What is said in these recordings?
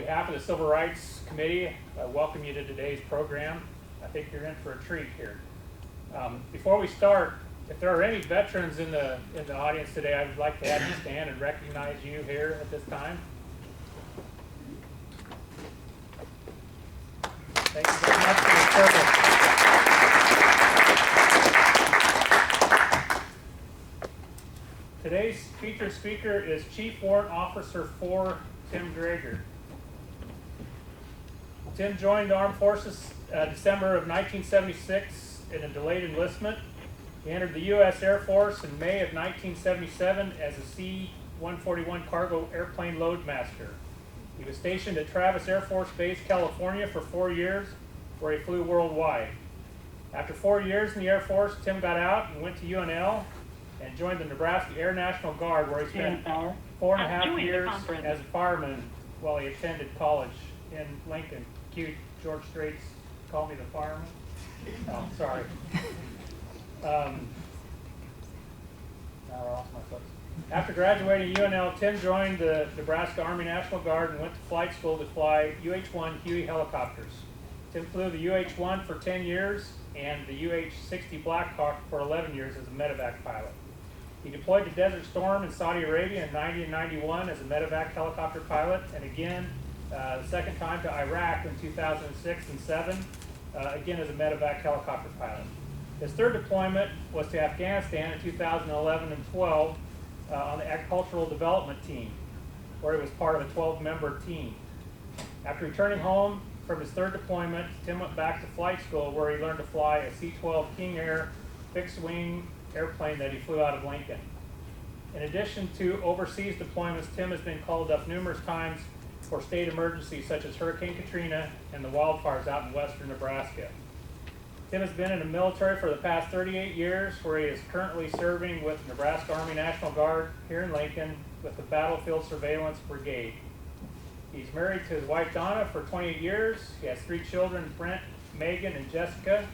behalf of the Civil Rights Committee, I welcome you to today's program. I think you're in for a treat here. Before we start, if there are any veterans in the audience today, I would like to have you stand and recognize you here at this time. Thank you very much for your service. Today's featured speaker is Chief Warrant Officer 4, Tim Gragert. Tim joined the Armed Forces December of 1976 in a delayed enlistment. He entered the U.S. Air Force in May of 1977 as a C-141 cargo airplane loadmaster. He was stationed at Travis Air Force Base, California for 4 years, where he flew worldwide. After 4 years in the Air Force, Tim got out and went to UNL and joined the Nebraska Air National Guard, where he spent 4.5 years as a fireman while he attended college in Lincoln. Cute George Straits called me the fireman. Oh, sorry. Now I lost my place. After graduating UNL, Tim joined the Nebraska Army National Guard and went to flight school to fly UH-1 Huey helicopters. Tim flew the UH-1 for 10 years and the UH-60 Blackhawk for 11 years as a Medevac pilot. He deployed to Desert Storm in Saudi Arabia in 90 and 91 as a Medevac helicopter pilot, and again, the second time to Iraq in 2006 and 7, again as a Medevac helicopter pilot. His third deployment was to Afghanistan in 2011 and 12 on the Agricultural Development Team, where he was part of a 12-member team. After returning home from his third deployment, Tim went back to flight school, where he learned to fly a C-12 King Air fixed-wing airplane that he flew out of Lincoln. In addition to overseas deployments, Tim has been called up numerous times for state emergencies such as Hurricane Katrina and the wildfires out in western Nebraska. Tim has been in the military for the past 38 years, where he is currently serving with Nebraska Army National Guard here in Lincoln with the Battlefield Surveillance Brigade. He's married to his wife Donna for 28 years. He has 3 children, Brent, Megan, and Jessica.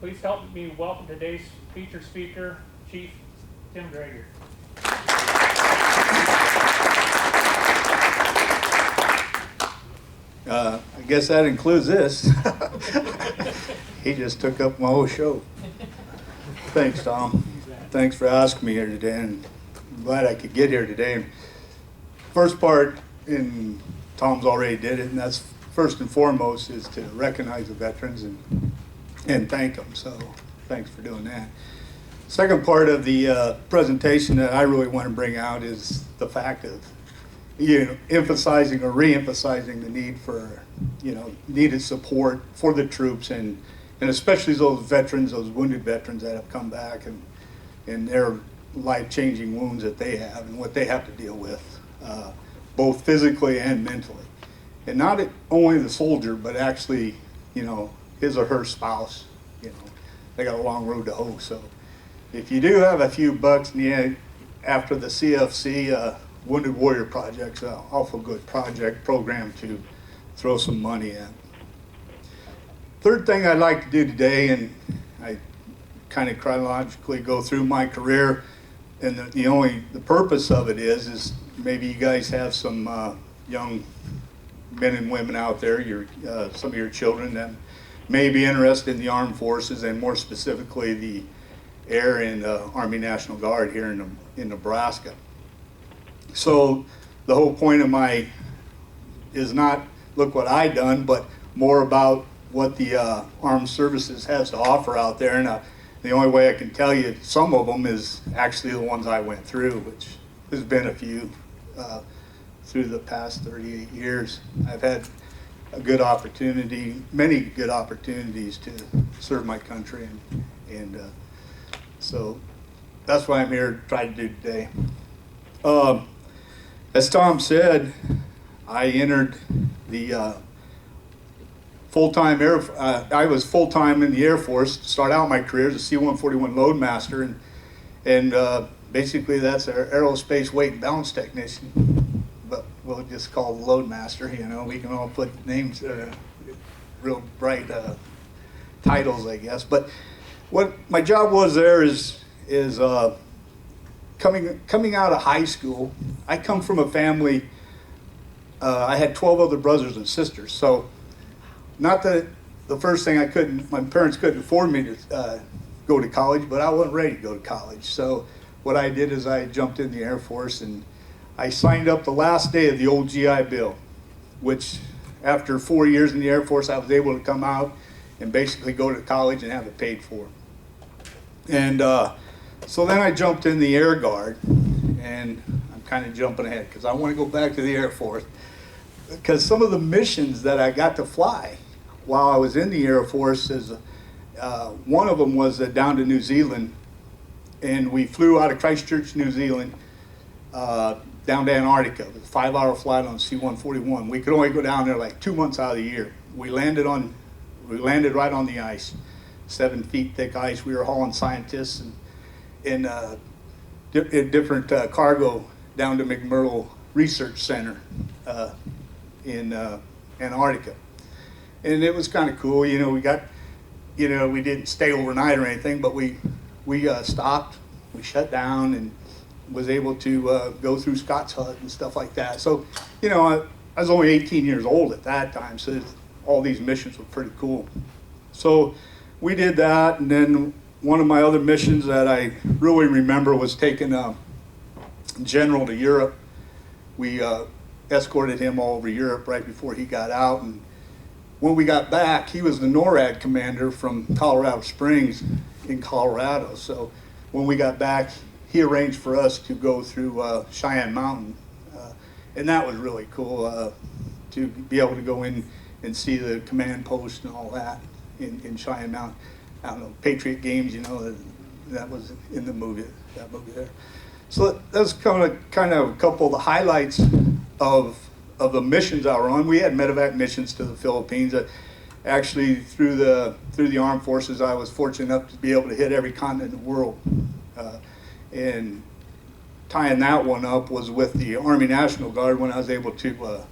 Please help me welcome today's featured speaker, Chief Tim Gragert. I guess that includes this. He just took up my whole show. Thanks, Tom. Thanks for asking me here today, and I'm glad I could get here today. First part, and Tom's already did it, and that's first and foremost is to recognize the veterans and thank them. So thanks for doing that. Second part of the presentation that I really want to bring out is the fact of emphasizing or re-emphasizing the need for needed support for the troops and especially those veterans, those wounded veterans that have come back and their life-changing wounds that they have and what they have to deal with, both physically and mentally. And not only the soldier, but actually, his or her spouse. They got a long road to hoe. So if you do have a few bucks in the end, after the CFC Wounded Warrior Project's an awful good program to throw some money at. Third thing I'd like to do today, and I kind of chronologically go through my career, and the purpose of it is maybe you guys have some young men and women out there, some of your children that may be interested in the armed forces, and more specifically the Air and Army National Guard here in Nebraska. So the whole point of is not look what I done, but more about what the armed services has to offer out there. And the only way I can tell you some of them is actually the ones I went through, which has been a few through the past 38 years. I've had many good opportunities to serve my country, and so that's what I'm here to try to do today. As Tom said, I entered the full-time I was full-time in the Air Force to start out my career as a C-141 loadmaster, and basically that's our aerospace weight and balance technician, but we'll just call it loadmaster. We can all put names, real bright titles, I guess. But what my job was there is coming out of high school. I come from a family I had 12 other brothers and sisters. So not that the first thing my parents couldn't afford me to go to college, but I wasn't ready to go to college. So what I did is I jumped in the Air Force, and I signed up the last day of the old GI Bill, which after 4 years in the Air Force, I was able to come out and basically go to college and have it paid for. And so then I jumped in the Air Guard, and I'm kind of jumping ahead because I want to go back to the Air Force, because some of the missions that I got to fly while I was in the Air Force is one of them was down to New Zealand, and we flew out of Christchurch, New Zealand, down to Antarctica. It was a 5-hour flight on C-141. We could only go down there like 2 months out of the year. We landed right on the ice, 7 feet thick ice. We were hauling scientists and different cargo down to McMurdo Research Center in Antarctica. And it was kind of cool. You know, we didn't stay overnight or anything, but we stopped, we shut down, and was able to go through Scott's Hut and stuff like that. So, you know, I was only 18 years old at that time, so all these missions were pretty cool. So we did that, and then one of my other missions that I really remember was taking a general to Europe. We escorted him all over Europe right before he got out, and when we got back, he was the NORAD commander from Colorado Springs in Colorado. So when we got back, he arranged for us to go through Cheyenne Mountain, and that was really cool to be able to go in and see the command post and all that in Cheyenne Mountain. I don't know, Patriot Games, you know, that was in the movie, that movie there. So that's kind of a couple of the highlights of the missions I were on. We had Medevac missions to the Philippines. Actually, through the armed forces, I was fortunate enough to be able to hit every continent in the world. And tying that one up was with the Army National Guard when I was able to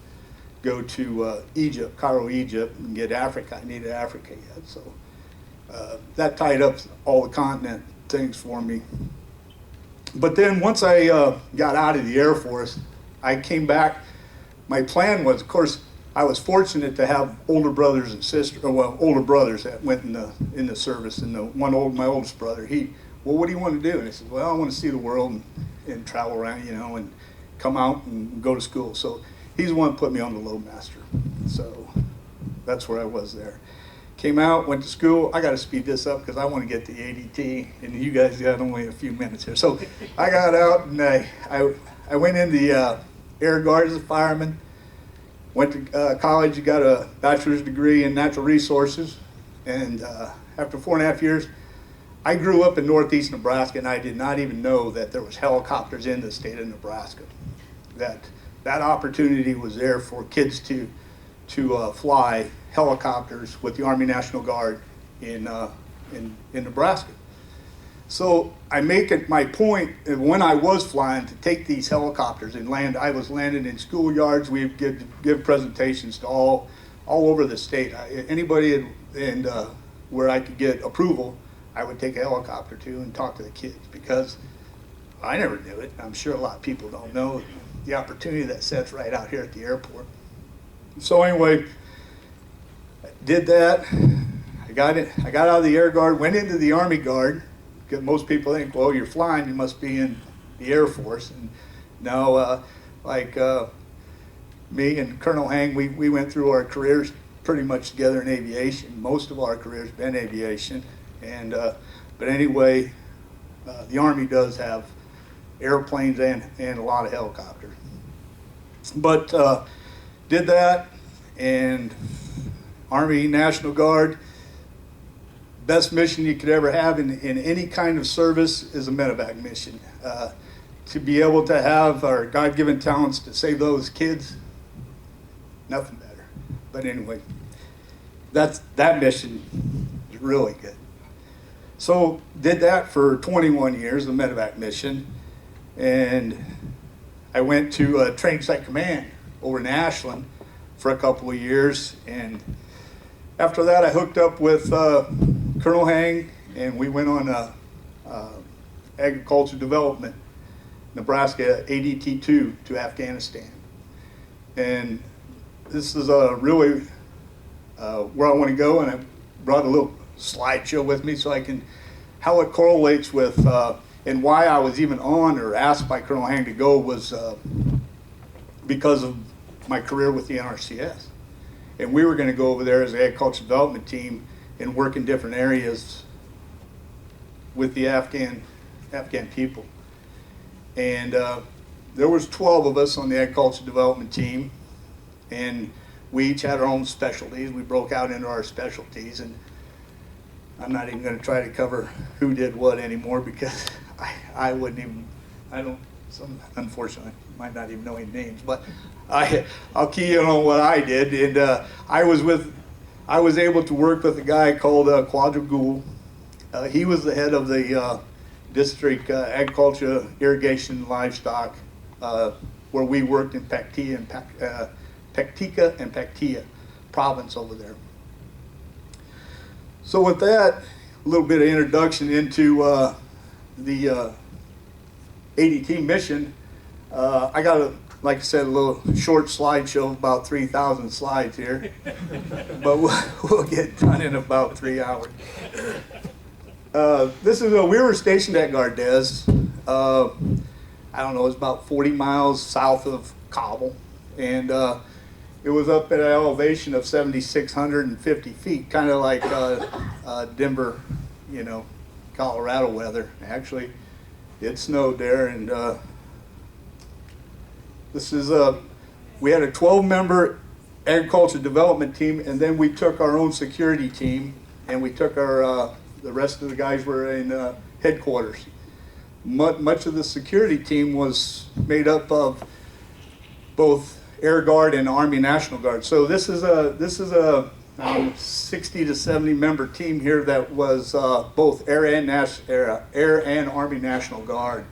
go to Egypt, Cairo, Egypt, and get Africa. I needed Africa yet, so that tied up all the continent things for me. But then once I got out of the Air Force, I came back. My plan was, of course, I was fortunate to have older brothers and sisters, older brothers that went in the service. And my oldest brother, well, what do you want to do? And I said, well, I want to see the world and travel around, you know, and come out and go to school. So he's the one that put me on the Loadmaster. So that's where I was there. Came out, went to school. I got to speed this up because I want to get the ADT, and you guys got only a few minutes here. So I got out, and I went in the Air Guard as a fireman. Went to college, got a bachelor's degree in natural resources, and after 4.5 years, I grew up in northeast Nebraska, and I did not even know that there was helicopters in the state of Nebraska. That opportunity was there for kids to fly helicopters with the Army National Guard in Nebraska. So I make it my point when I was flying to take these helicopters and land. I was landing in schoolyards. We give presentations to all over the state. Anybody where I could get approval, I would take a helicopter to and talk to the kids, because I never knew it. I'm sure a lot of people don't know the opportunity that sits right out here at the airport. So anyway, I did that. I got out of the Air Guard, went into the Army Guard. Because most people think, well, you're flying, you must be in the Air Force. And no, me and Colonel Hang, we went through our careers pretty much together in aviation. Most of our careers been aviation. And but anyway, the Army does have airplanes and a lot of helicopters. But did that, and Army National Guard. Best mission you could ever have in any kind of service is a Medevac mission. To be able to have our God-given talents to save those kids, nothing better. But anyway, that mission is really good. So did that for 21 years, the Medevac mission, and I went to Training Site Command over in Ashland for a couple of years, and after that I hooked up with Colonel Hang, and we went on agriculture development, Nebraska ADT-2 to Afghanistan. And this is really where I want to go, and I brought a little slideshow with me so I can, how it correlates with, and why I was even on or asked by Colonel Hang to go was because of my career with the NRCS. And we were going to go over there as the agriculture development team and work in different areas with the Afghan people. And there was 12 of us on the agriculture development team, and we each had our own specialties. We broke out into our specialties, and I'm not even going to try to cover who did what anymore because I wouldn't even, unfortunately, might not even know any names, but I'll key in on what I did. And I was able to work with a guy called Quadra Gould. He was the head of the district agriculture, irrigation, and livestock, where we worked in Paktika and Paktia province over there. So with that, a little bit of introduction into the ADT mission. I got, like I said, a little short slideshow of about 3,000 slides here, but we'll get done in about 3 hours. This is we were stationed at Gardez. I don't know, it's about 40 miles south of Kabul, and it was up at an elevation of 7,650 feet, kind of like Denver, Colorado weather. Actually, it snowed there, and this is we had a 12-member agriculture development team, and then we took our own security team, and we took our the rest of the guys were in headquarters. Much of the security team was made up of both Air Guard and Army National Guard. So this is a 60 to 70 member team here that was both Air and Army National Guard.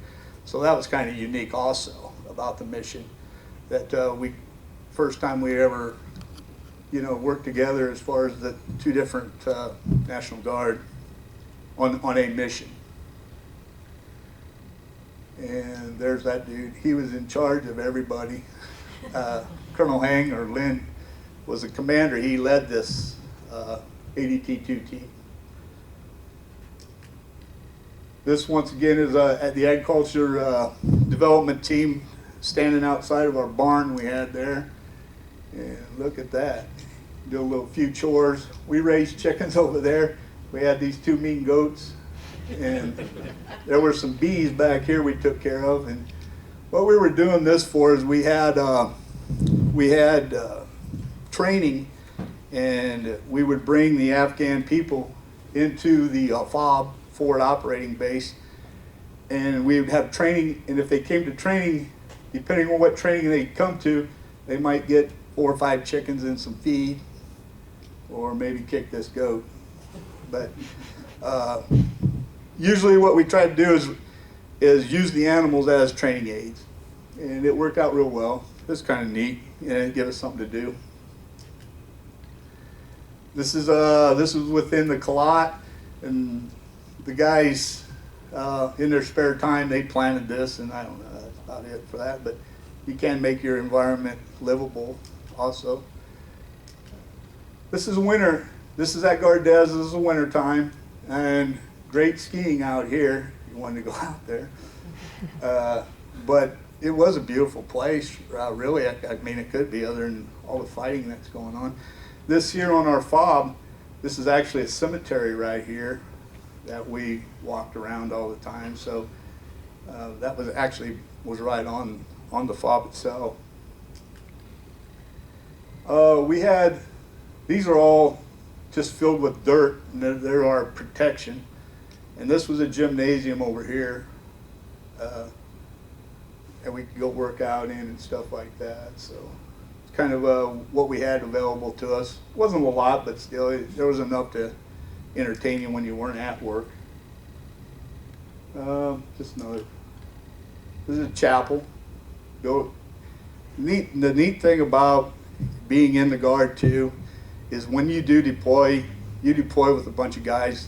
So that was kind of unique also about the mission, that first time we ever worked together as far as the two different National Guard on a mission. And there's that dude. He was in charge of everybody. Colonel Hang, or Lynn, was the commander. He led this ADT-2 team. This, once again, is at the agriculture development team standing outside of our barn we had there. And look at that. Do a few chores. We raised chickens over there. We had these 2 mean goats, and there were some bees back here we took care of. And what we were doing this for is we had training, and we would bring the Afghan people into the FOB, forward operating base, and we would have training. And if they came to training, depending on what training they come to, they might get 4 or 5 chickens and some feed, or maybe kick this goat. But usually what we try to do is use the animals as training aids, and it worked out real well. It's kind of neat, and it gave us something to do. This is within the Kalat, and the guys in their spare time they planted this, and I don't know, that's about it for that. But you can make your environment livable also. This is winter. This is at Gardez. This is the winter time, and great skiing out here. If you wanted to go out there, but it was a beautiful place. Really, I mean, it could be, other than all the fighting that's going on. This here on our FOB, this is actually a cemetery right here that we walked around all the time. So that was right on the FOB itself. These are all just filled with dirt, and they're our protection. And this was a gymnasium over here, and we could go work out in and stuff like that. So it's kind of what we had available to us. It wasn't a lot, but still, there was enough to entertain you when you weren't at work. Just another. This is a chapel. The neat thing about being in the Guard too is when you do deploy, you deploy with a bunch of guys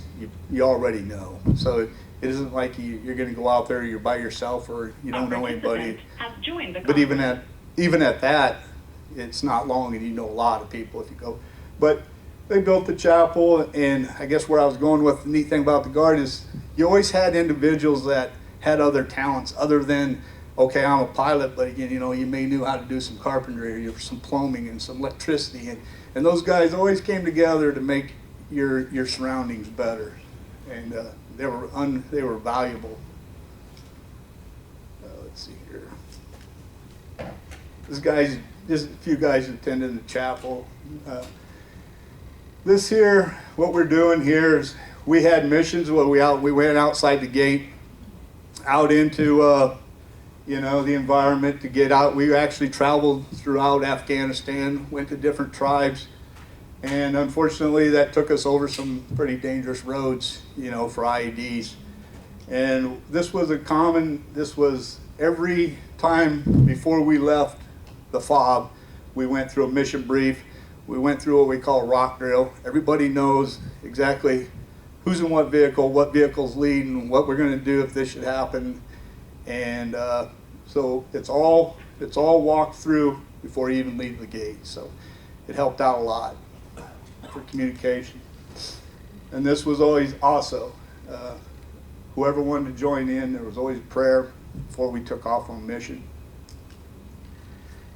you already know. So it isn't like you're going to go out there, you're by yourself, or you don't know anybody. But even at that, it's not long, and you know a lot of people if you go. But they built the chapel, and I guess where I was going with the neat thing about the Guard is you always had individuals that had other talents other than, okay, I'm a pilot, but again, you know, you may knew how to do some carpentry or some plumbing and some electricity, and those guys always came together to make your surroundings better, and they were valuable. Let's see here. Just a few guys attending the chapel. This here, what we're doing here is we had missions where we went outside the gate, out into you know, the environment to get out. We actually traveled throughout Afghanistan, went to different tribes, and unfortunately that took us over some pretty dangerous roads, you know, for IEDs. And this was every time before we left the FOB, we went through a mission brief. We went through what we call rock drill. Everybody knows exactly who's in what vehicle's leading, what we're going to do if this should happen. And so it's all walked through before you even leave the gate. So it helped out a lot for communication. And this was always also, whoever wanted to join in, there was always prayer before we took off on mission.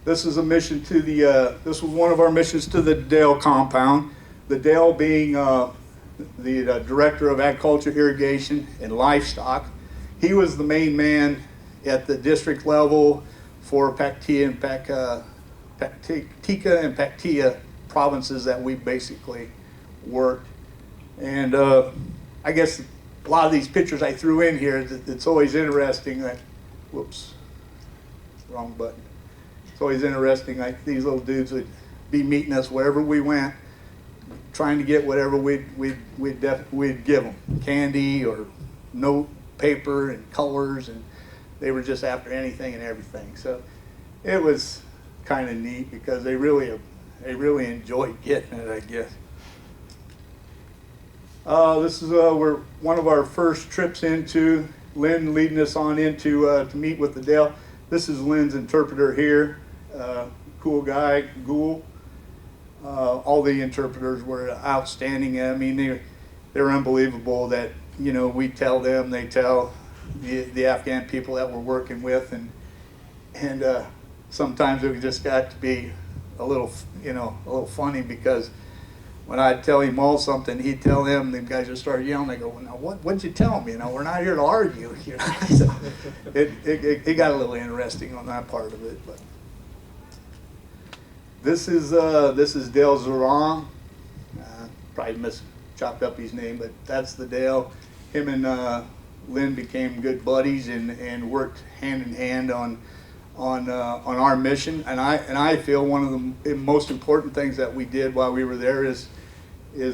This is a mission to this was one of our missions to the Dale compound. The Dale being the director of agriculture, irrigation, and livestock. He was the main man at the district level for Paktia and Paktika and Paktia provinces that we basically worked. And I guess a lot of these pictures I threw in here, it's always interesting that, whoops, wrong button. It's always interesting, like these little dudes would be meeting us wherever we went, trying to get whatever we'd give them, candy or note paper and colors, and they were just after anything and everything. So it was kind of neat because they really enjoyed getting it, I guess. This is one of our first trips into, Lynn leading us on into to meet with the Dale. This is Lynn's interpreter here, cool guy, Ghoul. All the interpreters were outstanding. I mean, they're unbelievable that, you know, we tell them, they tell the Afghan people that we're working with, and sometimes it just got to be a little funny because when I'd tell him all something, he'd tell them, the guys would start yelling. They go, well, now what'd you tell them? You know, we're not here to argue. You know? So it got a little interesting on that part of it. But this is Dale Zoran. Probably chopped up his name, but that's the Dale. Him and Lynn became good buddies and worked hand in hand on our mission. And I feel one of the most important things that we did while we were there is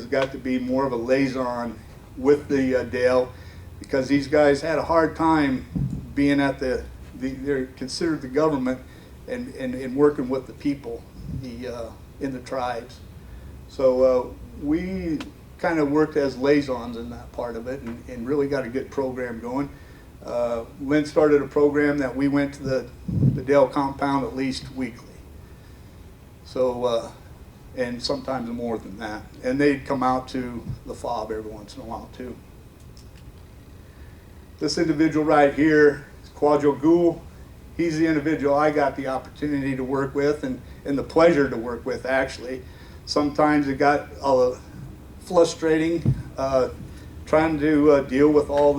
got to be more of a liaison with the Dale, because these guys had a hard time being at they're considered the government and working with the people in the tribes. So we kind of worked as liaisons in that part of it and really got a good program going. Lynn started a program that we went to the Dale compound at least weekly. So, and sometimes more than that. And they'd come out to the FOB every once in a while too. This individual right here is Quadro Ghoul. He's the individual I got the opportunity to work with and the pleasure to work with, actually. Sometimes it got frustrating trying to deal with all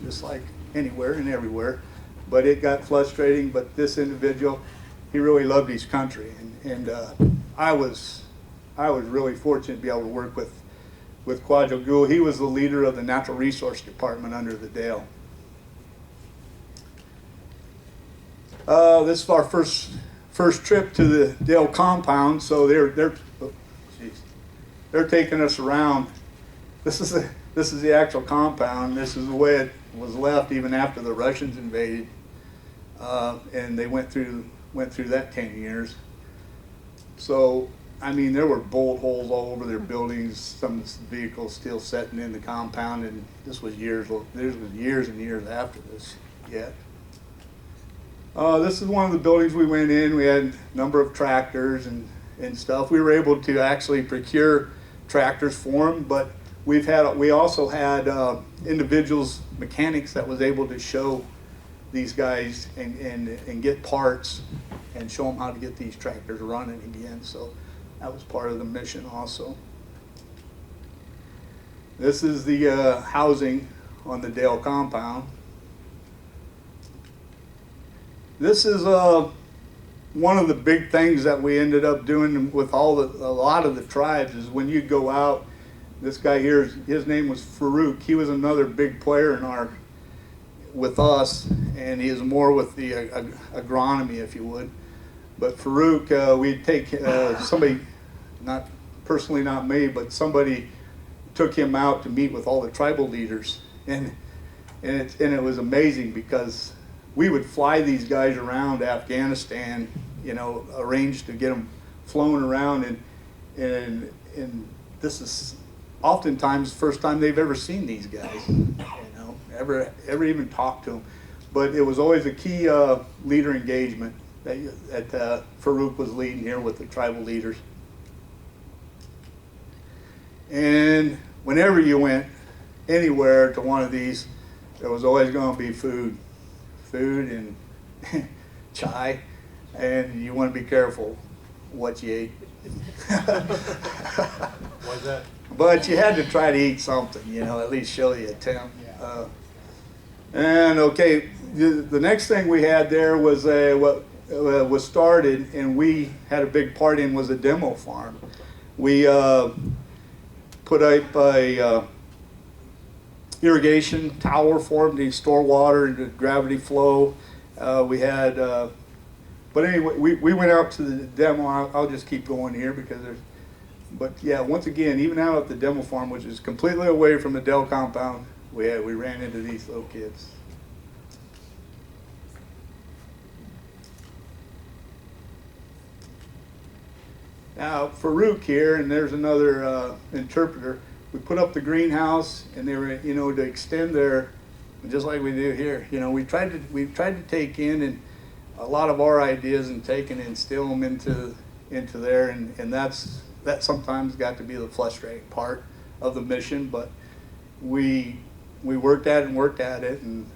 just like anywhere and everywhere, but it got frustrating. But this individual, he really loved his country, and I was really fortunate to be able to work with Quadro Ghoul. He was the leader of the Natural Resource Department under the Dale. This is our first trip to the Dale compound, so they're taking us around. This is the actual compound. This is the way it was left even after the Russians invaded, and they went through that 10 years. So I mean, there were bolt holes all over their buildings. Some vehicles still sitting in the compound, and this was years and years after this yet. This is one of the buildings we went in. We had a number of tractors and stuff. We were able to actually procure tractors for them, but we also had individuals, mechanics that was able to show these guys and get parts and show them how to get these tractors running again. So that was part of the mission also. This is the housing on the Dale compound. This is one of the big things that we ended up doing with a lot of the tribes is when you go out. This guy here, his name was Farouk. He was another big player with us, and he is more with the agronomy, if you would. But Farouk, we'd take somebody, not personally, not me, but somebody took him out to meet with all the tribal leaders, and it was amazing because we would fly these guys around Afghanistan, arrange to get them flown around, and this is oftentimes the first time they've ever seen these guys, ever even talked to them. But it was always a key leader engagement that Farouk was leading here with the tribal leaders. And whenever you went anywhere to one of these, there was always going to be food and chai, and you want to be careful what you ate. Why's that? But you had to try to eat something, at least show the attempt. And okay, the next thing we had there was what was started, and we had a big part in, was a demo farm. We put up a irrigation tower for them to store water and gravity flow. We had, but anyway, we went out to the demo. I'll just keep going here because but yeah, once again, even out at the demo farm, which is completely away from the Dell compound, we ran into these little kids. Now, Farouk here, and there's another interpreter, we put up the greenhouse, and they were, to extend their, just like we do here, we tried to take in and a lot of our ideas and take and instill them into there, and that sometimes got to be the frustrating part of the mission, but we worked at it, and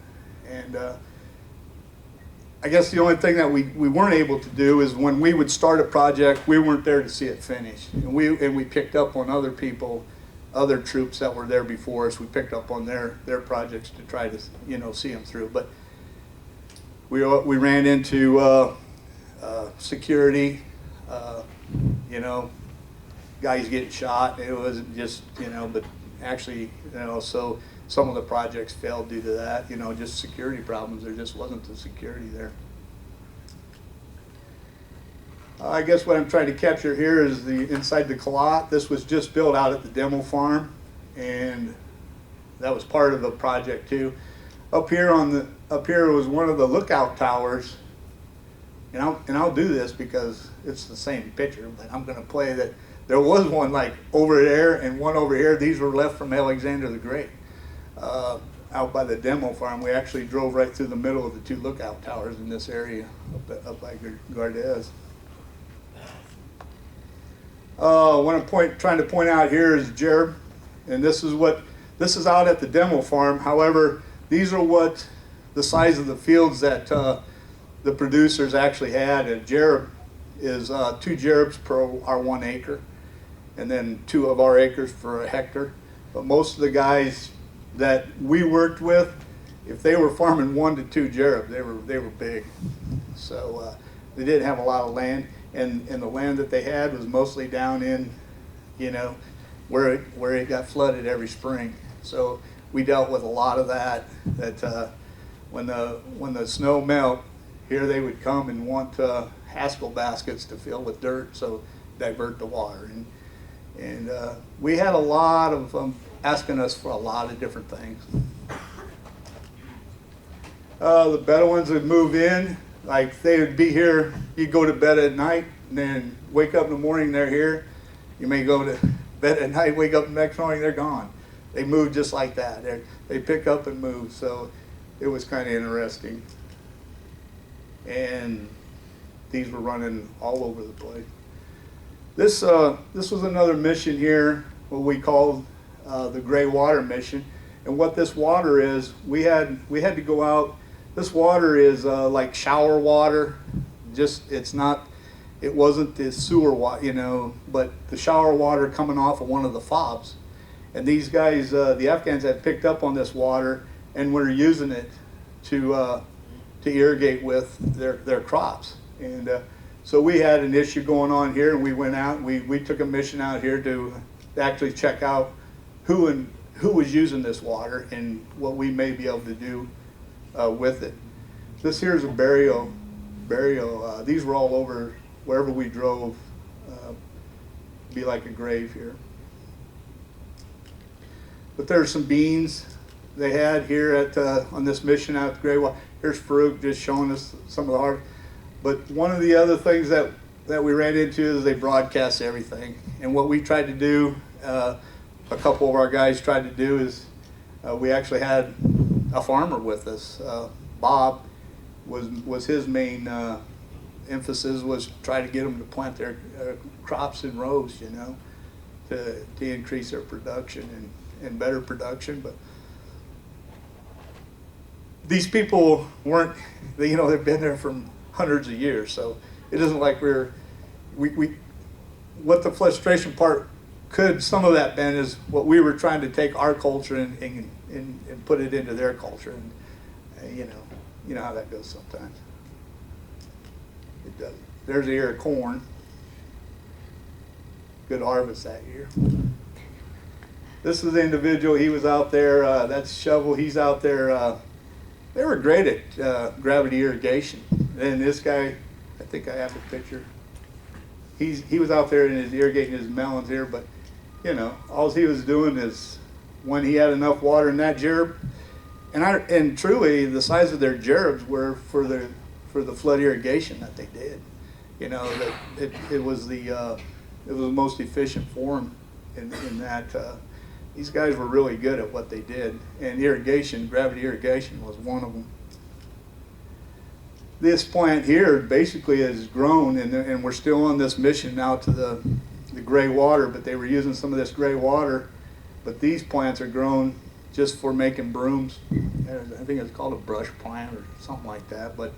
I guess the only thing that we weren't able to do is when we would start a project, we weren't there to see it finish, and we picked up on other people, other troops that were there before us. We picked up on their projects to try to see them through, but we ran into security, guys getting shot. It wasn't just, but actually, so some of the projects failed due to that, just security problems. There just wasn't the security there. I guess what I'm trying to capture here is the inside the Kalot. This was just built out at the demo farm, and that was part of the project too. Up here was one of the lookout towers, and I'll do this because it's the same picture, but I'm going to play that. There was one like over there and one over here. These were left from Alexander the Great. Out by the demo farm, we actually drove right through the middle of the two lookout towers in this area up by Gardez. What I'm trying to point out here is Jereb, and this is out at the demo farm. However, these are what the size of the fields that the producers actually had. And Jereb is 2 Jerebs per our 1 acre, and then 2 of our acres for a hectare. But most of the guys that we worked with, if they were farming 1 to 2 Jereb, they were big. So they didn't have a lot of land, and the land that they had was mostly down in, where it got flooded every spring. So we dealt with a lot of that. When the snow melt, here they would come and want Haskell baskets to fill with dirt, so divert the water. And we had a lot of them asking us for a lot of different things. The Bedouins would move in, like they would be here. You'd go to bed at night and then wake up in the morning, they're here. You may go to bed at night, wake up the next morning, they're gone. They move just like that. They pick up and move, so it was kind of interesting. and these were running all over the place. This was another mission here, what we called the gray water mission. And what this water is, we had to go out. This water is like shower water. It wasn't the sewer water, but the shower water coming off of one of the fobs. And these guys, the Afghans, had picked up on this water and were using it to irrigate with their crops. And so we had an issue going on here, and we went out. We took a mission out here to actually check out who was using this water and what we may be able to do with it. This here is a burial. These were all over wherever we drove. Be like a grave here. But there's some beans they had here on this mission out at the Gray Water. Here's Farouk just showing us some of the harvest. But one of the other things that we ran into is they broadcast everything. And what we tried to do, a couple of our guys tried to do, is we actually had a farmer with us. Bob was his main emphasis was try to get them to plant their crops in rows, to increase their production and better production. But these people weren't, they've been there for hundreds of years, so it isn't like what the frustration part some of that been is what we were trying to take our culture and put it into their culture, and you know how that goes sometimes. It does. There's the ear of corn. Good harvest that year. This is the individual. He was out there. That's Shovel. He's out there. They were great at gravity irrigation. And this guy, I think I have the picture. He was out there and is irrigating his melons here, but all he was doing is when he had enough water in that gerb, and truly the size of their gerbs were for the flood irrigation that they did. That it was the most efficient form in that. These guys were really good at what they did, and gravity irrigation was one of them. This plant here basically has grown, and we're still on this mission now to the gray water, but they were using some of this gray water, but these plants are grown just for making brooms. I think it's called a brush plant or something like that, but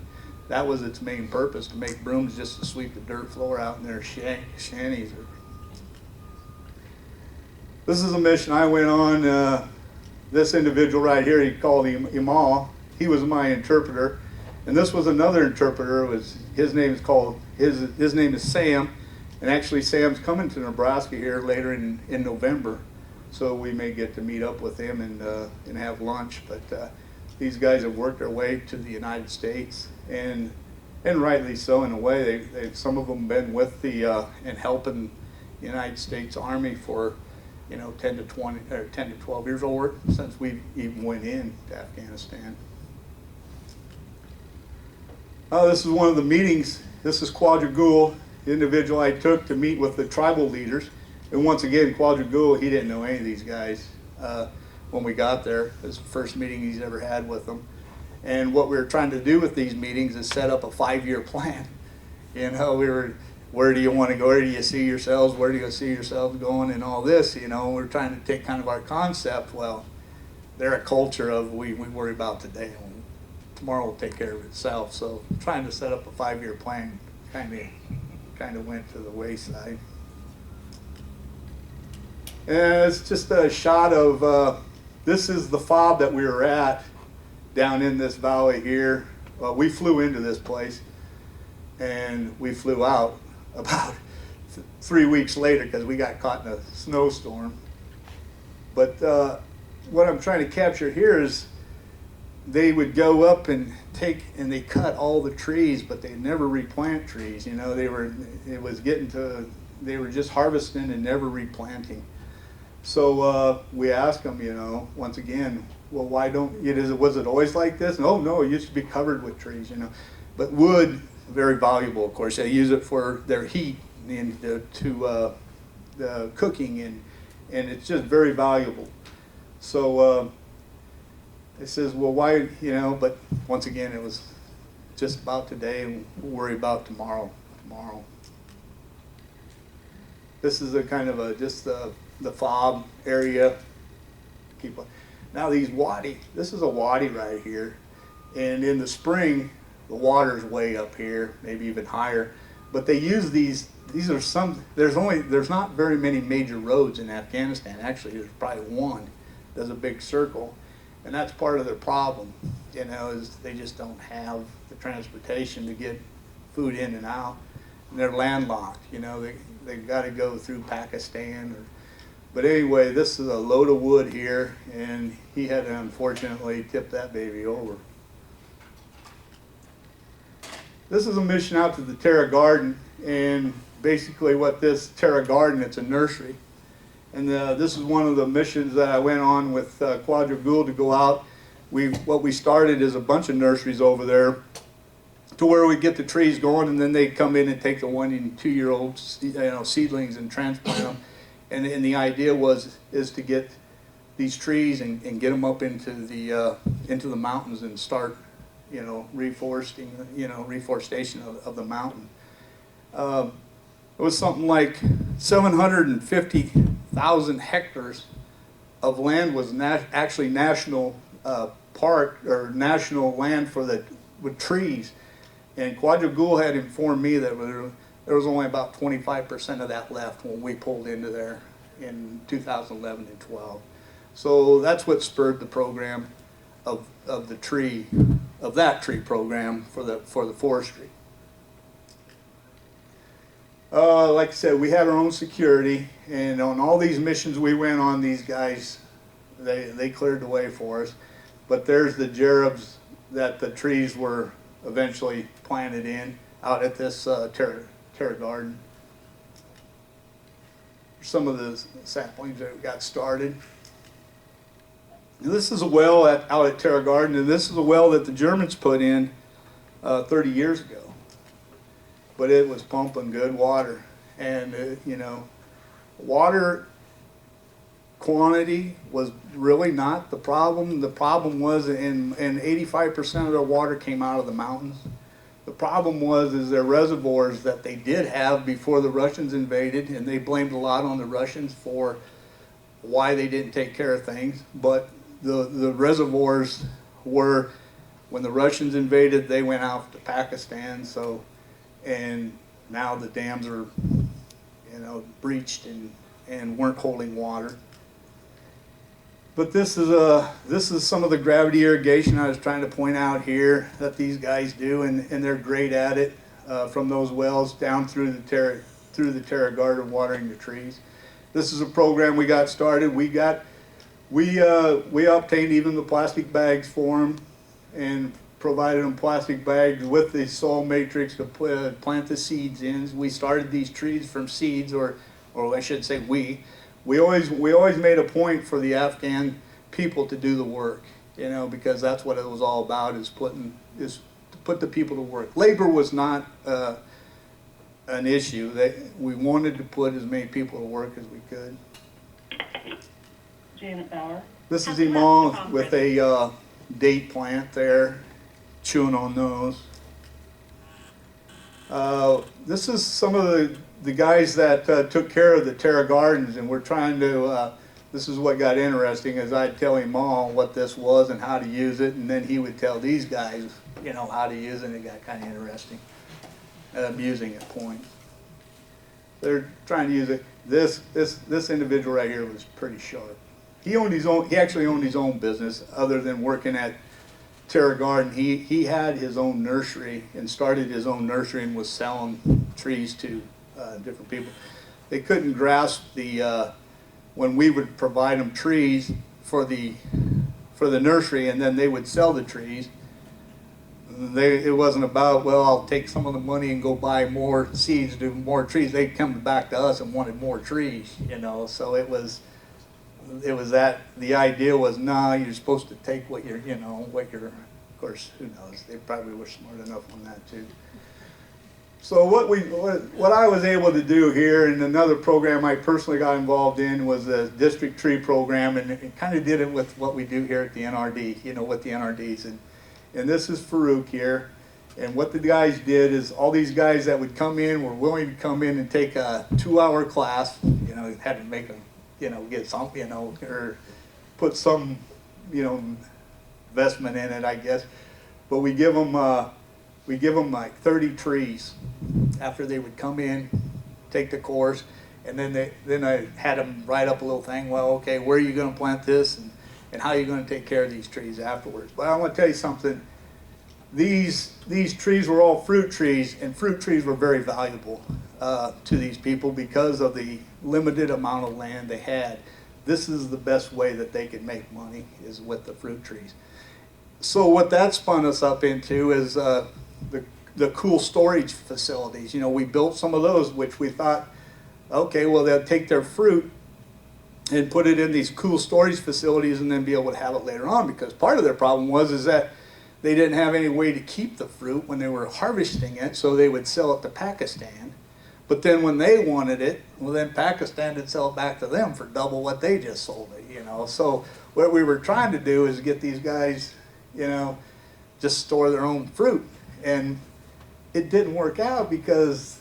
that was its main purpose, to make brooms just to sweep the dirt floor out in their shanties. This is a mission I went on. This individual right here, he called him Imal. He was my interpreter. And this was another interpreter. His name is Sam. And actually Sam's coming to Nebraska here later in November. So we may get to meet up with him and have lunch. But these guys have worked their way to the United States, and rightly so in a way. Some of them been with and helping the United States Army for 10 to 12 years old since we even went in to Afghanistan. This is one of the meetings. This is Quadrigul, the individual I took to meet with the tribal leaders. And once again, Quadrigul, he didn't know any of these guys when we got there. It was the first meeting he's ever had with them. And what we were trying to do with these meetings is set up a 5-year plan. Where do you want to go? Where do you see yourselves? Where do you see yourselves going? And all this, we're trying to take kind of our concept. Well, they're a culture of we worry about today. Tomorrow will take care of itself. So trying to set up a 5-year plan kind of went to the wayside. And it's just a shot of, this is the fob that we were at down in this valley here. We flew into this place and we flew out about 3 weeks later because we got caught in a snowstorm. But what I'm trying to capture here is they would go up and they cut all the trees, but they never replant trees. They were just harvesting and never replanting. So we asked them, once again, well, why don't was it always like this? No, it used to be covered with trees, But wood, very valuable, of course. They use it for their heat and to cooking, and it's just very valuable. So it says, well, why, but once again, it was just about today, and we'll worry about tomorrow. This is a kind of just the fob area. Now these wadi, this is a wadi right here, and in the spring the water's way up here, maybe even higher. But they use these are some. There's not very many major roads in Afghanistan. Actually, there's probably one. There's a big circle, and that's part of their problem. You know, is they just don't have the transportation to get food in and out, and they're landlocked. You know, they've got to go through Pakistan. But anyway, this is a load of wood here, and he had to unfortunately tip that baby over. This is a mission out to the Terra Garden, and basically what this Terra Garden, it's a nursery. And this is one of the missions that I went on with Quadrigul to go out. What we started is a bunch of nurseries over there to where we get the trees going, and then they come in and take the 1 and 2 year old seedlings and transplant them. And the idea is to get these trees and get them up into the mountains and start, reforestation of the mountain. It was something like 750,000 hectares of land was actually national park or national land with trees. And Quadrigul had informed me that there was only about 25% of that left when we pulled into there in 2011 and 12. So that's what spurred the program of that tree program for the forestry. Like I said, we had our own security, and on all these missions we went on, these guys, they cleared the way for us. But there's the gerubs that the trees were eventually planted in out at this Terra Garden. Some of the saplings that got started. And this is a well out at Terra Garden, and this is a well that the Germans put in 30 years ago. But it was pumping good water, and water quantity was really not the problem. The problem was, and 85% of their water came out of the mountains. The problem is their reservoirs that they did have before the Russians invaded, and they blamed a lot on the Russians for why they didn't take care of things. But the reservoirs were, when the Russians invaded, they went out to Pakistan. And now the dams are, breached and weren't holding water. But this is some of the gravity irrigation I was trying to point out here that these guys do, and they're great at it, from those wells down through the Terra Garden, watering the trees. This is a program we got started. We obtained even the plastic bags for them, and provided them plastic bags with the soil matrix to plant the seeds in. We started these trees from seeds, or I should say we always made a point for the Afghan people to do the work, because that's what it was all about, is to put the people to work. Labor was not an issue. We wanted to put as many people to work as we could. Janet Bauer. This is Iman with a date plant there, chewing on those. This is some of the guys that took care of the Terra Gardens, and we're trying to, this is what got interesting, is I'd tell him all what this was and how to use it, and then he would tell these guys, how to use it, and it got kind of interesting, amusing at points. They're trying to use it. This individual right here was pretty sharp. He actually owned his own business other than working at Terra Garden. He had his own nursery and started his own nursery and was selling trees to different people. They couldn't grasp when we would provide them trees for the nursery, and then they would sell the trees. It wasn't about, well, I'll take some of the money and go buy more seeds, do more trees. They'd come back to us and wanted more trees, So it was that the idea was, nah, you're supposed to take what you're, of course, who knows? They probably were smart enough on that too. So what I was able to do here, and another program I personally got involved in, was the district tree program, and it kind of did it with what we do here at the NRD, with the NRDs. And this is Farouk here, And what the guys did is all these guys that would come in were willing to come in and take a 2-hour class. You know, had to make them, you know, get some, you know, or put some, you know, investment in it, I guess. But we give them like 30 trees after they would come in, take the course, and then I had them write up a little thing. Well, okay, where are you going to plant this, and how are you going to take care of these trees afterwards? But I want to tell you something. These trees were all fruit trees, and fruit trees were very valuable to these people because of the limited amount of land they had. This is the best way that they could make money, is with the fruit trees. So what that spun us up into is the cool storage facilities. You know, we built some of those, which we thought, okay, well, they'll take their fruit and put it in these cool storage facilities and then be able to have it later on, because part of their problem was that they didn't have any way to keep the fruit when they were harvesting it, so they would sell it to Pakistan. But then when they wanted it, well, then Pakistan would sell it back to them for double what they just sold it, you know. So what we were trying to do is get these guys, you know, just store their own fruit. And it didn't work out because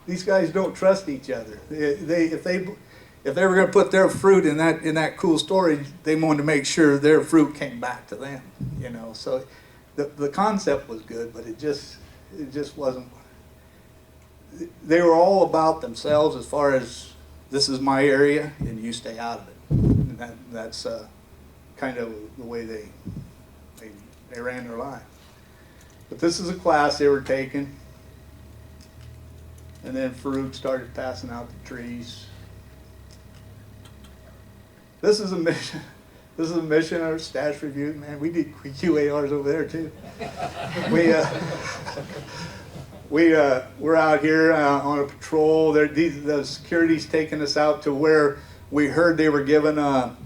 these guys don't trust each other. If they were going to put their fruit in that cool storage, they wanted to make sure their fruit came back to them, you know. So the concept was good, but it just wasn't. They were all about themselves as far as, this is my area and you stay out of it. And that's kind of the way they ran their life. But this is a class they were taking, and then Farouk started passing out the trees. This is a mission. This is a mission or status review. Man, we did QARs over there too. We're out here on a patrol. The security's taking us out to where we heard they were given a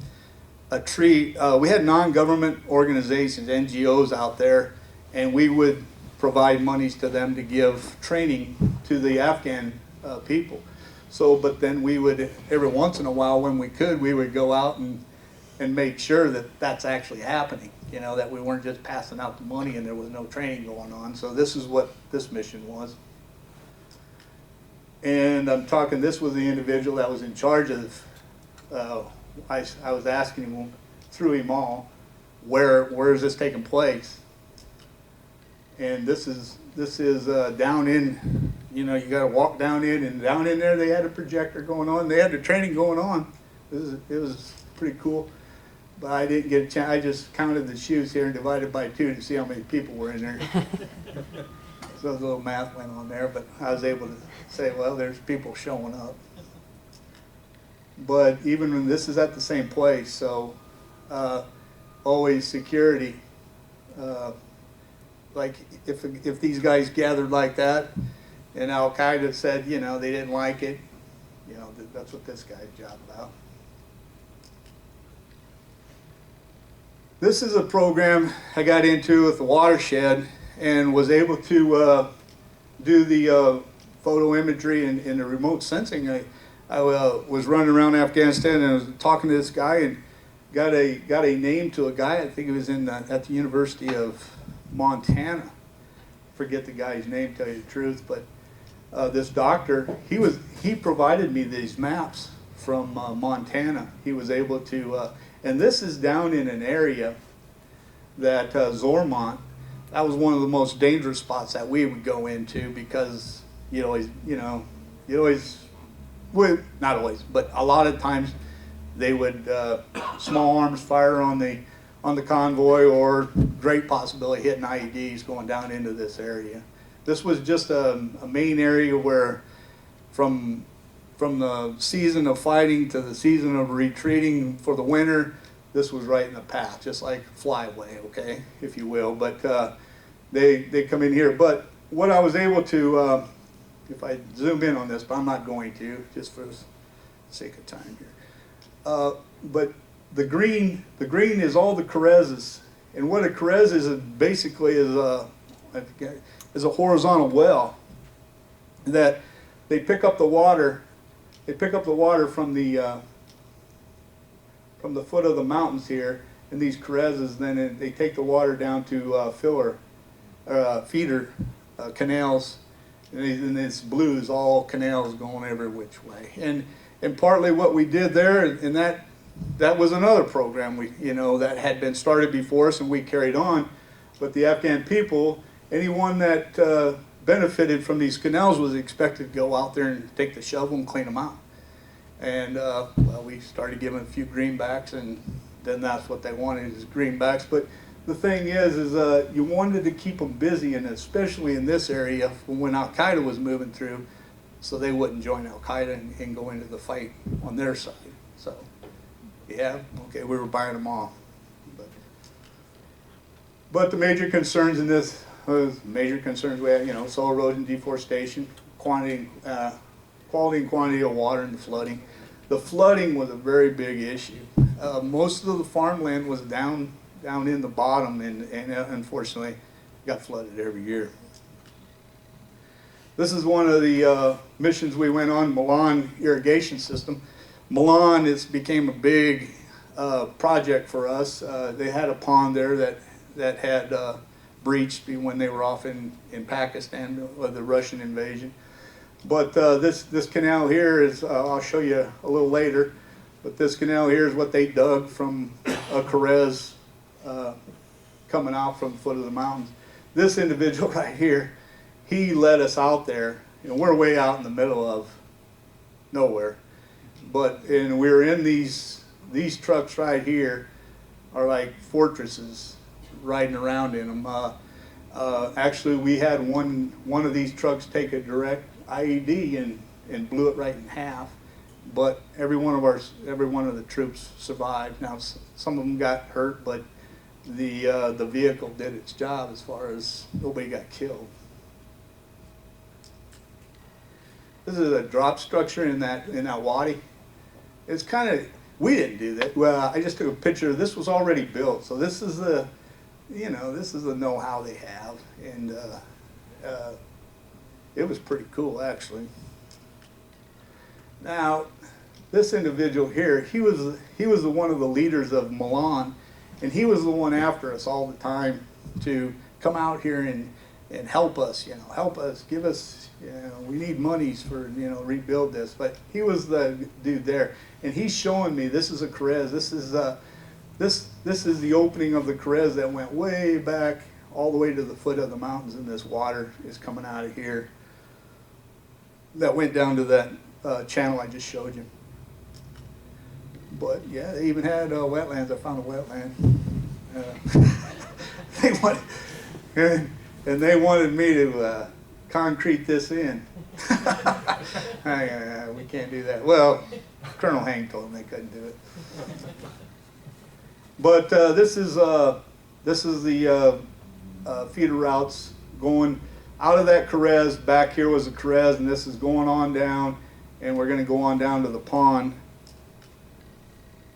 tree. We had non-government organizations, NGOs out there, and we would provide monies to them to give training to the Afghan people. So, but then we would, every once in a while when we could, we would go out and make sure that that's actually happening. You know, that we weren't just passing out the money and there was no training going on. So this is what this mission was. And I'm talking, this was the individual that was in charge of, I was asking him through him all, where is this taking place? And this is down in, you know, you got to walk down in, and down in there they had a projector going on. They had the training going on. It was pretty cool. But I didn't get a chance. I just counted the shoes here and divided by 2 to see how many people were in there. So a little math went on there, but I was able to say, well, there's people showing up. But even when this is at the same place, so always security. Like if these guys gathered like that, and Al Qaeda said, you know, they didn't like it, you know, that's what this guy's job about. This is a program I got into with the watershed and was able to do the photo imagery and the remote sensing. I was running around Afghanistan and I was talking to this guy and got a name to a guy. I think it was at the University of Montana. Forget the guy's name, tell you the truth, but this doctor, he provided me these maps from Montana. He was able to. And this is down in an area that Zormont, that was one of the most dangerous spots that we would go into because you always, well, not always, but a lot of times they would small arms fire on the convoy, or great possibility hitting IEDs going down into this area. This was just a main area where from the season of fighting to the season of retreating for the winter, this was right in the path, just like Flyway, okay, if you will. But they come in here. But what I was able to, if I zoom in on this, but I'm not going to, just for the sake of time here. But the green is all the Carezes, and what a Carez is basically is a horizontal well that they pick up the water. They pick up the water from the foot of the mountains here, and these Carezes, then they take the water down to feeder canals, and this blue is all canals going every which way. And partly what we did there, and that was another program that had been started before us and we carried on. But the Afghan people, anyone that benefited from these canals was expected to go out there and take the shovel and clean them out. And well, we started giving a few greenbacks, and then that's what they wanted is greenbacks. But the thing is you wanted to keep them busy, and especially in this area when Al Qaeda was moving through, so they wouldn't join Al Qaeda and go into the fight on their side. So, yeah, okay, we were buying them off. But the major concerns in this major concerns we had, soil erosion, deforestation, quality and quantity of water, and the flooding. The flooding was a very big issue. Most of the farmland was down in the bottom, and unfortunately got flooded every year. This is one of the missions we went on, Milan irrigation system. Milan became a big project for us. They had a pond there that had breached when they were off in Pakistan with the Russian invasion. But this canal here is, I'll show you a little later, but this canal here is what they dug from a Carez coming out from the foot of the mountains. This individual right here, he led us out there, and we're way out in the middle of nowhere. And we're in these trucks right here are like fortresses riding around in them. Actually, we had one of these trucks take a direct IED and blew it right in half. But every one of the troops survived. Now some of them got hurt, but the vehicle did its job as far as nobody got killed. This is a drop structure in that wadi. It's kind of, we didn't do that. Well, I just took a picture. This was already built, so this is the know-how they have, and it was pretty cool actually. Now, this individual here, he was one of the leaders of Milan, and he was the one after us all the time to come out here and help us, give us, we need monies for, rebuild this. But he was the dude there, and he's showing me this is a Carez. This is the opening of the Carez that went way back all the way to the foot of the mountains, and this water is coming out of here. That went down to that channel I just showed you. But yeah, they even had wetlands. I found a wetland. They wanted me to concrete this in. We can't do that. Well, Colonel Hank told them they couldn't do it. But this is the feeder routes going out of that Carez. Back here was a Carez, and this is going on down, and we're going to go on down to the pond.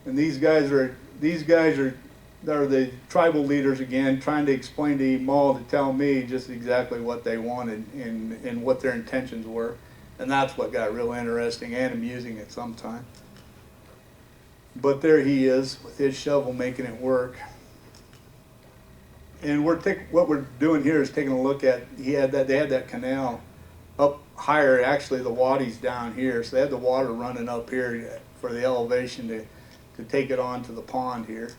And these guys are the tribal leaders again, trying to explain to Emal to tell me just exactly what they wanted and what their intentions were. And that's what got real interesting and amusing at some time. But there he is with his shovel making it work. And what we're doing here is taking a look at, they had that canal up higher, actually the wadi's down here, so they had the water running up here for the elevation to take it on to the pond here.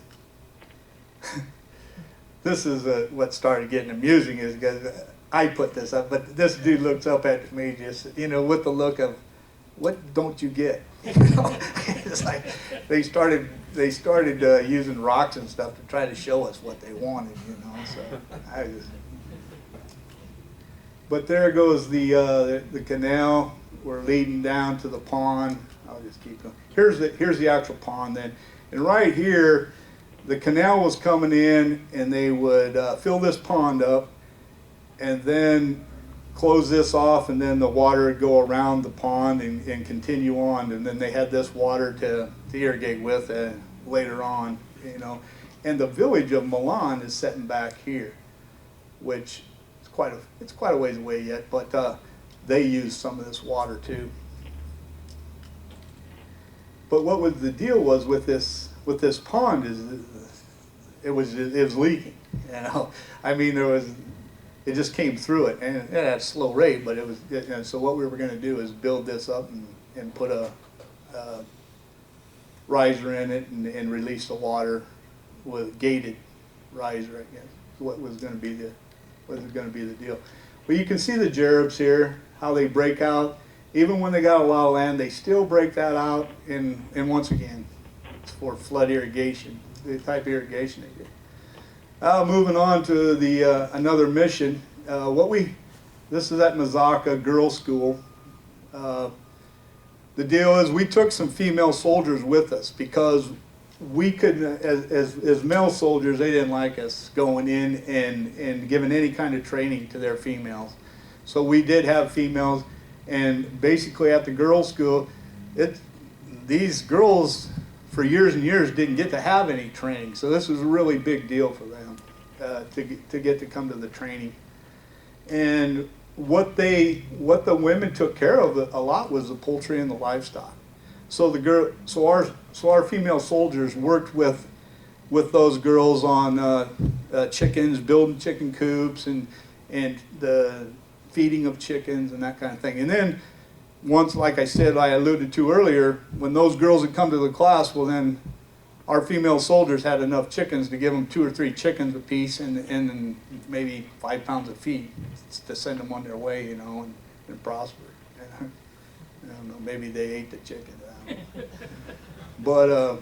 This is what started getting amusing is because I put this up, but this dude looks up at me just, with the look of, what don't you get? It's like they started using rocks and stuff to try to show us what they wanted, so but there goes the canal. We're leading down to the pond. I'll just keep going. Here's the actual pond then, and right here the canal was coming in, and they would fill this pond up and then close this off, and then the water would go around the pond and continue on, and then they had this water to irrigate with later on, And the village of Milan is sitting back here, which is it's quite a ways away yet, but they use some of this water too. But what was the deal was with this pond is it was leaking. I mean, it just came through it, and at a slow rate, but it was, and so what we were gonna do is build this up and put a riser in it and release the water with gated riser, I guess, what was gonna be the deal. But you can see the gerubs here, how they break out. Even when they got a lot of land, they still break that out, and once again, it's for flood irrigation, the type of irrigation they do. Moving on to the another mission. This is at Medevac Girls School. The deal is we took some female soldiers with us because we could, as male soldiers, they didn't like us going in and giving any kind of training to their females. So we did have females, and basically at the girls' school, these girls for years and years didn't get to have any training. So this was a really big deal for them to get to come to the training. And what the women took care of a lot was the poultry and the livestock. So our female soldiers worked with those girls on chickens, building chicken coops, and the feeding of chickens and that kind of thing. And then once, like I said, I alluded to earlier, when those girls had come to the class, well then our female soldiers had enough chickens to give them 2 or 3 chickens apiece and maybe 5 pounds of feed to send them on their way, you know, and prosper. And, I don't know, maybe they ate the chicken. But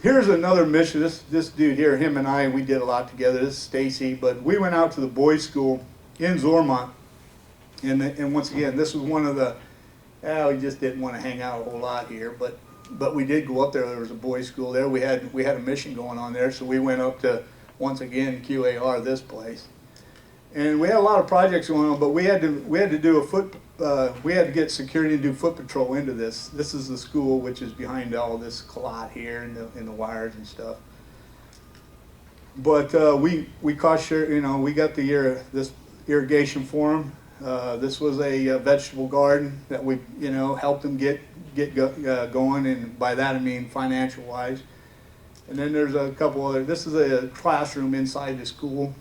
here's another mission. This dude here, him and I, we did a lot together. This is Stacy, but we went out to the boys' school in Zormont, and once again, this was one of the, we just didn't want to hang out a whole lot here, but we did go up there. There was a boys' school there. We had a mission going on there, so we went up to, once again, QAR, this place, and we had a lot of projects going on. But we had to do we had to get security and do foot patrol into this. This is the school, which is behind all this clot here and the wires and stuff. But we got this irrigation for them. This was a vegetable garden that we helped them get going, and by that I mean financial wise. And then there's a couple other. This is a classroom inside the school,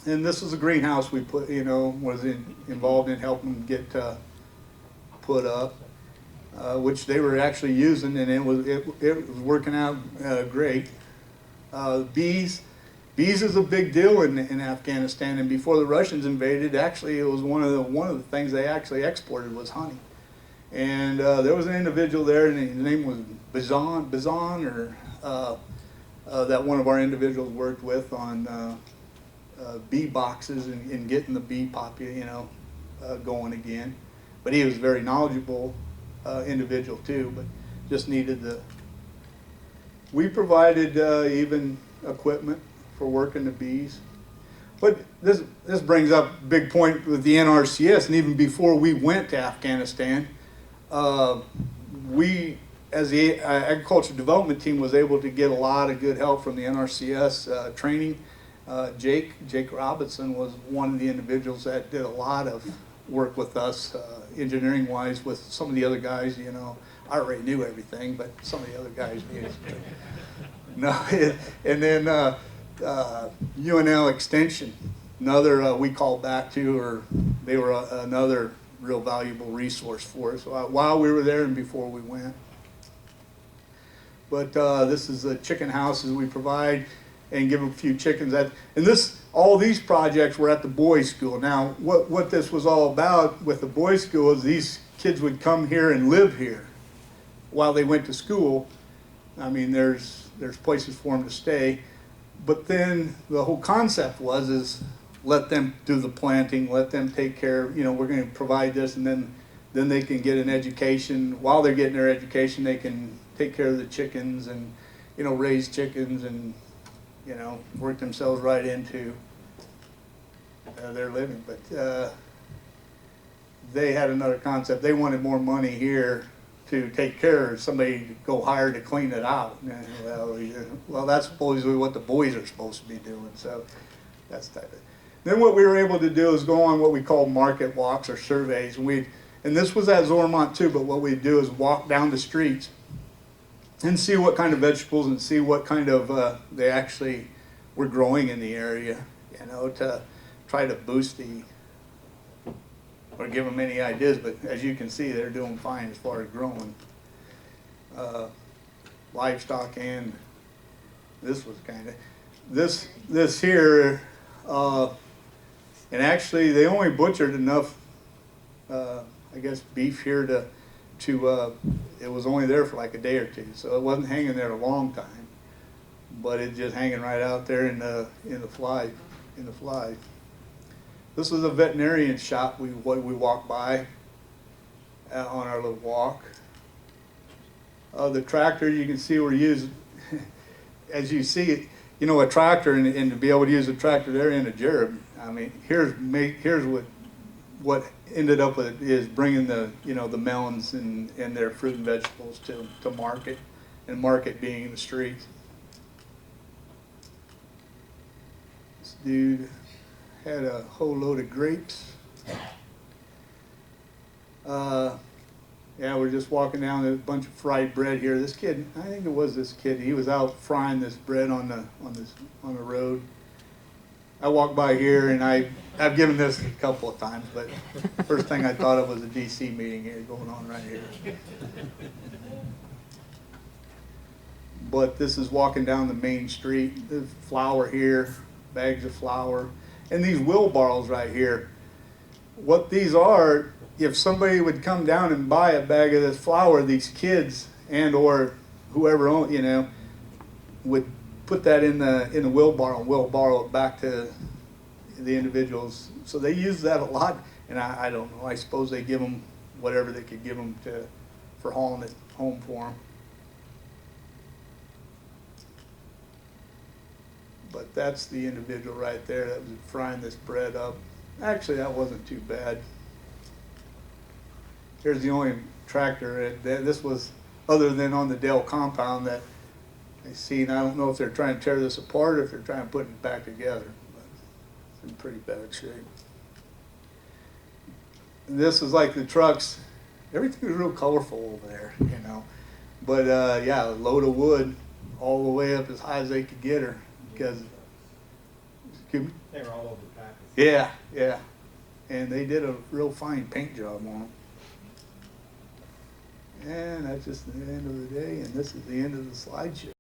and this is a greenhouse we put was involved in helping get put up, which they were actually using, and it was working out great. Bees is a big deal in Afghanistan, and before the Russians invaded, actually it was one of the things they actually exported was honey. And there was an individual there, and his name was Bazan, or that one of our individuals worked with on bee boxes and getting the bee population, going again. But he was a very knowledgeable individual too, but just needed we provided even equipment for working the bees. But this brings up a big point with the NRCS, and even before we went to Afghanistan, we, as the agriculture development team, was able to get a lot of good help from the NRCS training. Jake Robinson was one of the individuals that did a lot of work with us, engineering wise, with some of the other guys. I already knew everything, but some of the other guys knew. No, and then UNL Extension, another we called back to, or they were another real valuable resource for us while we were there and before we went. But this is the chicken houses we provide and give them a few chickens. All these projects were at the boys' school. Now, what this was all about with the boys' school is these kids would come here and live here while they went to school. I mean, there's places for them to stay, but then the whole concept is let them do the planting, let them take care. We're going to provide this, and then they can get an education. While they're getting their education, they can take care of the chickens and raise chickens and work themselves right into their living. But they had another concept. They wanted more money here to take care of somebody to go hire to clean it out. Well, that's supposedly what the boys are supposed to be doing. So that's type of. Then what we were able to do is go on what we call market walks or surveys, and this was at Zormont too. But what we'd do is walk down the streets and see what kind of vegetables and see what kind of they actually were growing in the area, try to boost or give them any ideas, but as you can see, they're doing fine as far as growing. Livestock, and this was kind of, this here, and actually they only butchered enough, I guess, beef here to it was only there for like a day or two, so it wasn't hanging there a long time, but it just hanging right out there in the fly. This was a veterinarian shop we walked by on our little walk. The tractor, you can see we're using, as you see, you know, a tractor, and to be able to use a tractor there in a gerb, I mean, here's what ended up with it is bringing the, you know, the melons and their fruit and vegetables to market, and market being the streets. This dude had a whole load of grapes. Yeah, we're just walking down a bunch of fried bread here. This kid, I think it was this kid, he was out frying this bread on the road. I walked by here, and I've given this a couple of times, but first thing I thought of was a DC meeting here going on right here. But this is walking down the main street. There's flour here, bags of flour, and these wheelbarrows right here. What these are, if somebody would come down and buy a bag of this flour, these kids and or whoever owned, you know, would put that in the wheelbarrow and wheelbarrow it back to the individuals. So they use that a lot, and I don't know. I suppose they give them whatever they could give them for hauling it home for them. But that's the individual right there that was frying this bread up. Actually, that wasn't too bad. Here's the only tractor. This was, other than on the Dale compound, that I see, and I don't know if they're trying to tear this apart or if they're trying to put it back together, but it's in pretty bad shape. And this is like the trucks. Everything was real colorful over there, you know. But yeah, a load of wood all the way up as high as they could get her, because, excuse me? They were all over the package. Yeah, yeah. And they did a real fine paint job on them. And that's just the end of the day, and this is the end of the slideshow.